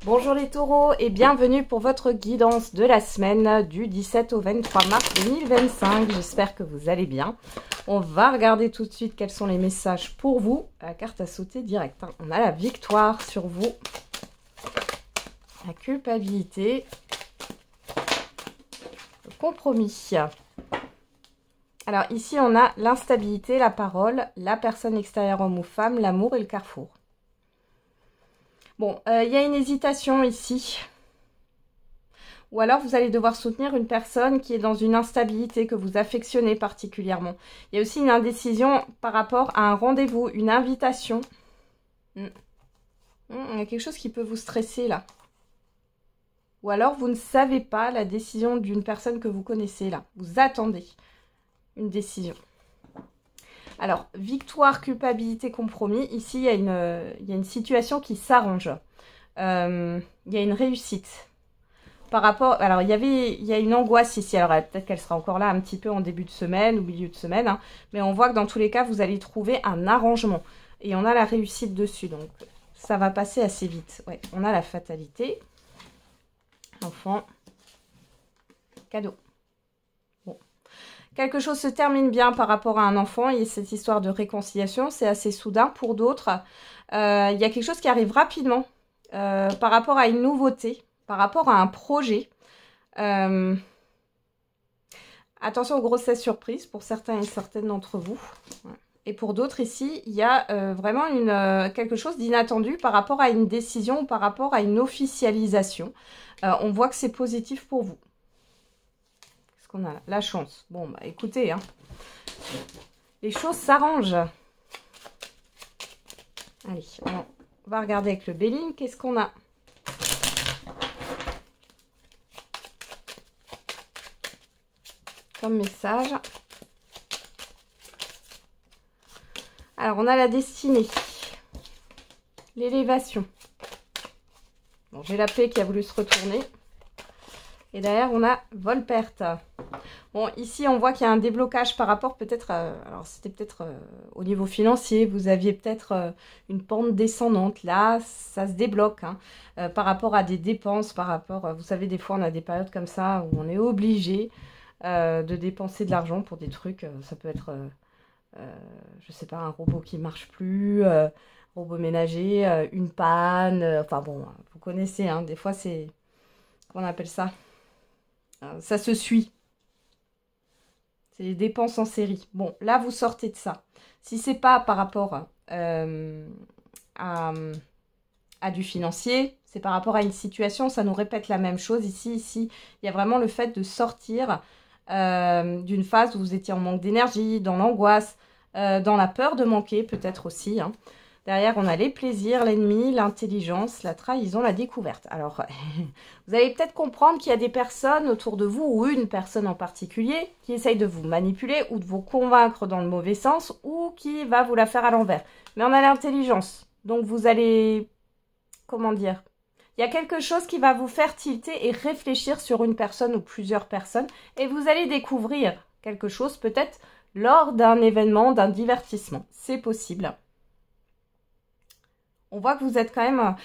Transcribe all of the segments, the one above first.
Bonjour les taureaux et bienvenue pour votre guidance de la semaine du 17 au 23 mars 2025. J'espère que vous allez bien. On va regarder tout de suite quels sont les messages pour vous. La carte a sauté direct. On a la victoire sur vous. La culpabilité. Le compromis. Alors ici on a l'instabilité, la parole, la personne extérieure homme ou femme, l'amour et le carrefour. Bon, il y a une hésitation ici. Ou alors, vous allez devoir soutenir une personne qui est dans une instabilité que vous affectionnez particulièrement. Il y a aussi une indécision par rapport à un rendez-vous, une invitation. Il y a quelque chose qui peut vous stresser là. Ou alors, vous ne savez pas la décision d'une personne que vous connaissez là. Vous attendez une décision. Alors, victoire, culpabilité, compromis. Ici, il y a une situation qui s'arrange. Il y a une réussite. Par rapport... Alors, il y a une angoisse ici. Alors, peut-être qu'elle sera encore là un petit peu en début de semaine ou milieu de semaine. Hein. Mais on voit que dans tous les cas, vous allez trouver un arrangement. Et on a la réussite dessus. Donc, ça va passer assez vite. Ouais, on a la fatalité. Enfant. Cadeau. Quelque chose se termine bien par rapport à un enfant et cette histoire de réconciliation, c'est assez soudain. Pour d'autres, il y a quelque chose qui arrive rapidement par rapport à une nouveauté, par rapport à un projet. Attention aux grossesses surprises pour certains et certaines d'entre vous. Et pour d'autres ici, il y a vraiment quelque chose d'inattendu par rapport à une décision, par rapport à une officialisation. On voit que c'est positif pour vous. On a la chance. Bon, bah écoutez, hein, les choses s'arrangent. Allez, on va regarder avec le Béline. Qu'est-ce qu'on a? Comme message. Alors, on a la destinée. L'élévation. Bon, j'ai la paix qui a voulu se retourner. Et derrière, on a vol-perte. Bon, ici, on voit qu'il y a un déblocage par rapport peut-être... alors, c'était peut-être au niveau financier. Vous aviez peut-être une pente descendante. Là, ça se débloque. Hein, par rapport à des dépenses, par rapport... vous savez, des fois, on a des périodes comme ça où on est obligé de dépenser de l'argent pour des trucs. Ça peut être, je sais pas, un robot qui marche plus, robot ménager, une panne. Enfin bon, vous connaissez, hein, des fois, c'est... Comment on appelle ça? Ça se suit. C'est les dépenses en série. Bon, là, vous sortez de ça. Si c'est pas par rapport à du financier, c'est par rapport à une situation, ça nous répète la même chose. Ici, il y a vraiment le fait de sortir d'une phase où vous étiez en manque d'énergie, dans l'angoisse, dans la peur de manquer, peut-être aussi. Hein. Derrière, on a les plaisirs, l'ennemi, l'intelligence, la trahison, la découverte. Alors, vous allez peut-être comprendre qu'il y a des personnes autour de vous, ou une personne en particulier, qui essaye de vous manipuler ou de vous convaincre dans le mauvais sens, ou qui va vous la faire à l'envers. Mais on a l'intelligence. Donc, vous allez... Comment dire? Il y a quelque chose qui va vous faire tilter et réfléchir sur une personne ou plusieurs personnes. Et vous allez découvrir quelque chose, peut-être, lors d'un événement, d'un divertissement. C'est possible. On voit que vous êtes quand même...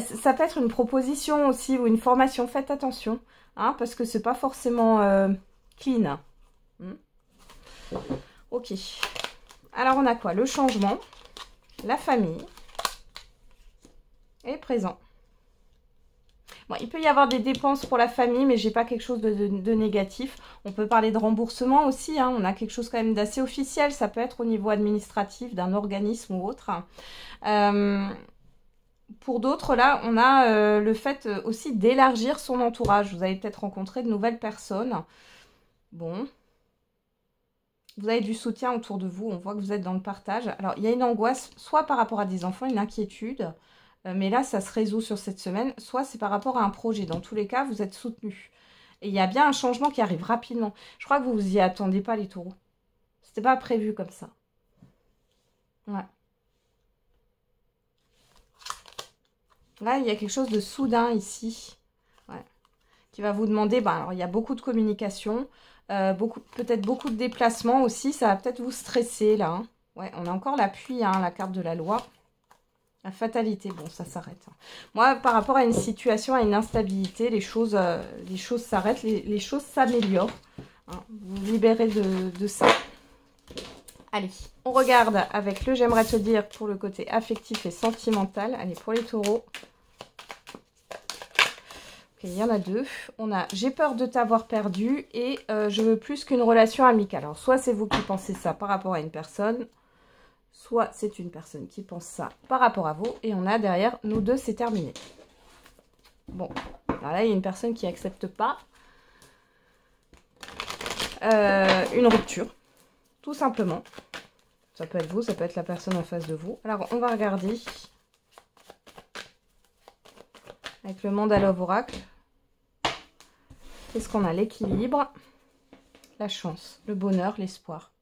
ça peut être une proposition aussi ou une formation. Faites attention, hein, parce que c'est pas forcément clean. Ok. Alors, on a quoi? Le changement, la famille et présent. Bon, il peut y avoir des dépenses pour la famille, mais j'ai pas quelque chose de négatif. On peut parler de remboursement aussi. Hein. On a quelque chose quand même d'assez officiel. Ça peut être au niveau administratif d'un organisme ou autre. Pour d'autres, là, on a le fait aussi d'élargir son entourage. Vous avez peut-être rencontré de nouvelles personnes. Bon. Vous avez du soutien autour de vous. On voit que vous êtes dans le partage. Alors, il y a une angoisse, soit par rapport à des enfants, une inquiétude. Mais là, ça se résout sur cette semaine. Soit c'est par rapport à un projet. Dans tous les cas, vous êtes soutenu. Et il y a bien un changement qui arrive rapidement. Je crois que vous vous y attendez pas, les taureaux. C'était pas prévu comme ça. Ouais. Là, il y a quelque chose de soudain ici. Ouais. Qui va vous demander... Ben, alors, il y a beaucoup de communication. Peut-être beaucoup de déplacements aussi. Ça va peut-être vous stresser, là. Hein. Ouais, on a encore l'appui, hein, la carte de la loi. La fatalité, bon, ça s'arrête. Moi, par rapport à une situation, à une instabilité, les choses s'arrêtent, les choses s'améliorent. Hein. Vous vous libérez de ça. Allez, on regarde avec le j'aimerais te dire pour le côté affectif et sentimental. Allez, pour les taureaux. Ok, il y en a deux. On a j'ai peur de t'avoir perdu et je veux plus qu'une relation amicale. Alors, soit c'est vous qui pensez ça par rapport à une personne, soit c'est une personne qui pense ça par rapport à vous. Et on a derrière, nous deux, c'est terminé. Bon, alors là, il y a une personne qui n'accepte pas une rupture, tout simplement. Ça peut être vous, ça peut être la personne en face de vous. Alors, on va regarder avec le mandala oracle. Qu'est-ce qu'on a? L'équilibre, la chance, le bonheur, l'espoir.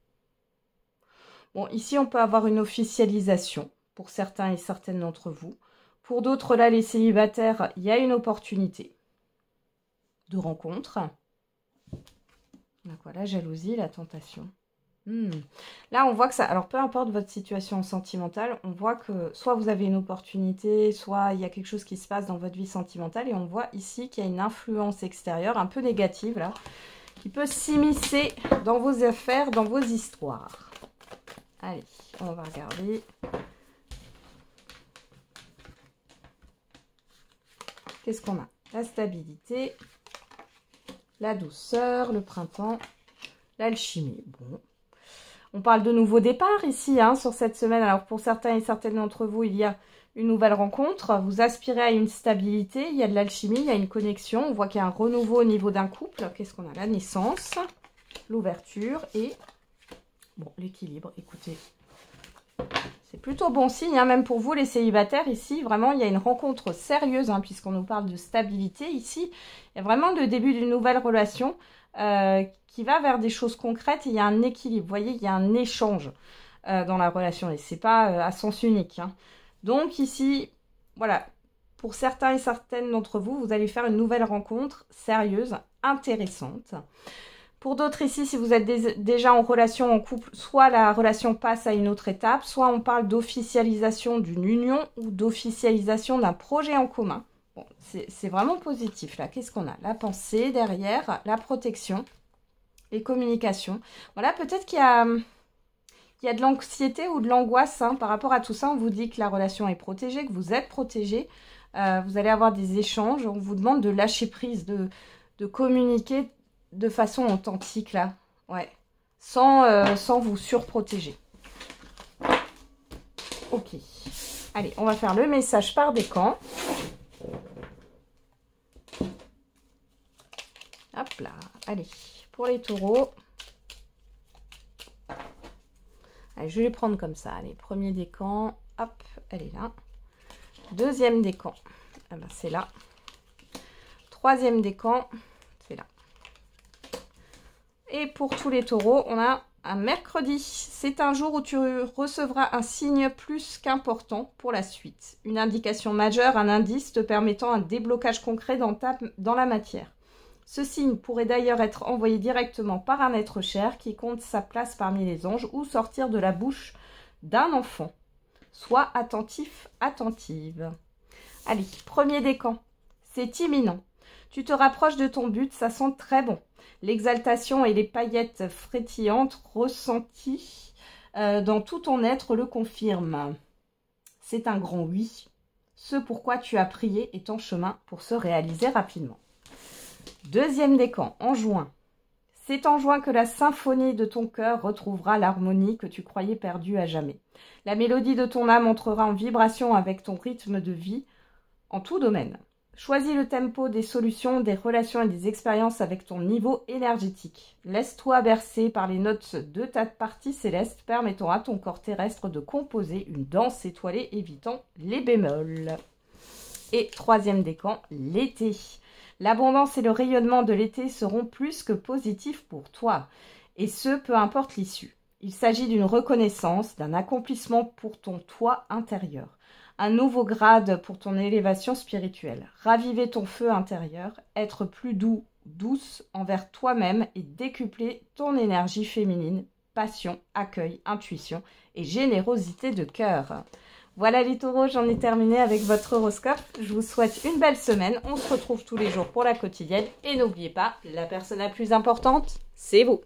Bon, ici, on peut avoir une officialisation pour certains et certaines d'entre vous. Pour d'autres, là, les célibataires, il y a une opportunité de rencontre. Donc voilà, jalousie, la tentation. Là, on voit que ça... Alors, peu importe votre situation sentimentale, on voit que soit vous avez une opportunité, soit il y a quelque chose qui se passe dans votre vie sentimentale. Et on voit ici qu'il y a une influence extérieure un peu négative, là, qui peut s'immiscer dans vos affaires, dans vos histoires. Allez, on va regarder. Qu'est-ce qu'on a? La stabilité, la douceur, le printemps, l'alchimie. Bon. On parle de nouveau départ ici, hein, sur cette semaine. Alors, pour certains et certaines d'entre vous, il y a une nouvelle rencontre. Vous aspirez à une stabilité. Il y a de l'alchimie, il y a une connexion. On voit qu'il y a un renouveau au niveau d'un couple. Qu'est-ce qu'on a? La naissance, l'ouverture et bon, l'équilibre. Écoutez, c'est plutôt bon signe, hein, même pour vous, les célibataires. Ici, vraiment, il y a une rencontre sérieuse, hein, puisqu'on nous parle de stabilité. Ici, il y a vraiment le début d'une nouvelle relation qui va vers des choses concrètes et il y a un équilibre. Vous voyez, il y a un échange dans la relation et c'est pas à sens unique. Hein. Donc ici, voilà, pour certains et certaines d'entre vous, vous allez faire une nouvelle rencontre sérieuse, intéressante. Pour d'autres ici, si vous êtes déjà en relation, en couple, soit la relation passe à une autre étape, soit on parle d'officialisation d'une union ou d'officialisation d'un projet en commun. Bon, c'est vraiment positif là. Qu'est-ce qu'on a? La pensée derrière, la protection, les communications. Voilà, peut-être qu'il y a de l'anxiété ou de l'angoisse hein, par rapport à tout ça. On vous dit que la relation est protégée, que vous êtes protégé. Vous allez avoir des échanges. On vous demande de lâcher prise, de communiquer de façon authentique là. Ouais. Sans vous surprotéger. Ok. Allez, on va faire le message par décan. Hop là, allez, pour les taureaux. Allez, je vais les prendre comme ça. Allez, premier décan, hop, elle est là. Deuxième décan, ah ben, c'est là. Troisième décan, c'est là. Et pour tous les taureaux, on a un mercredi. C'est un jour où tu recevras un signe plus qu'important pour la suite. Une indication majeure, un indice te permettant un déblocage concret dans la matière. Ce signe pourrait d'ailleurs être envoyé directement par un être cher qui compte sa place parmi les anges ou sortir de la bouche d'un enfant. Sois attentif, attentive. Allez, premier décan. C'est imminent. Tu te rapproches de ton but, ça sent très bon. L'exaltation et les paillettes frétillantes ressenties dans tout ton être le confirment. C'est un grand oui. Ce pourquoi tu as prié est en chemin pour se réaliser rapidement. Deuxième décan, en juin. C'est en juin que la symphonie de ton cœur retrouvera l'harmonie que tu croyais perdue à jamais. La mélodie de ton âme entrera en vibration avec ton rythme de vie en tout domaine. Choisis le tempo des solutions, des relations et des expériences avec ton niveau énergétique. Laisse-toi bercer par les notes de ta partie céleste, permettant à ton corps terrestre de composer une danse étoilée, évitant les bémols. Et troisième décan, l'été. L'abondance et le rayonnement de l'été seront plus que positifs pour toi, et ce, peu importe l'issue. Il s'agit d'une reconnaissance, d'un accomplissement pour ton toi intérieur, un nouveau grade pour ton élévation spirituelle. Raviver ton feu intérieur, être plus doux, douce envers toi-même et décupler ton énergie féminine, passion, accueil, intuition et générosité de cœur. Voilà les taureaux, j'en ai terminé avec votre horoscope. Je vous souhaite une belle semaine. On se retrouve tous les jours pour la quotidienne. Et n'oubliez pas, la personne la plus importante, c'est vous.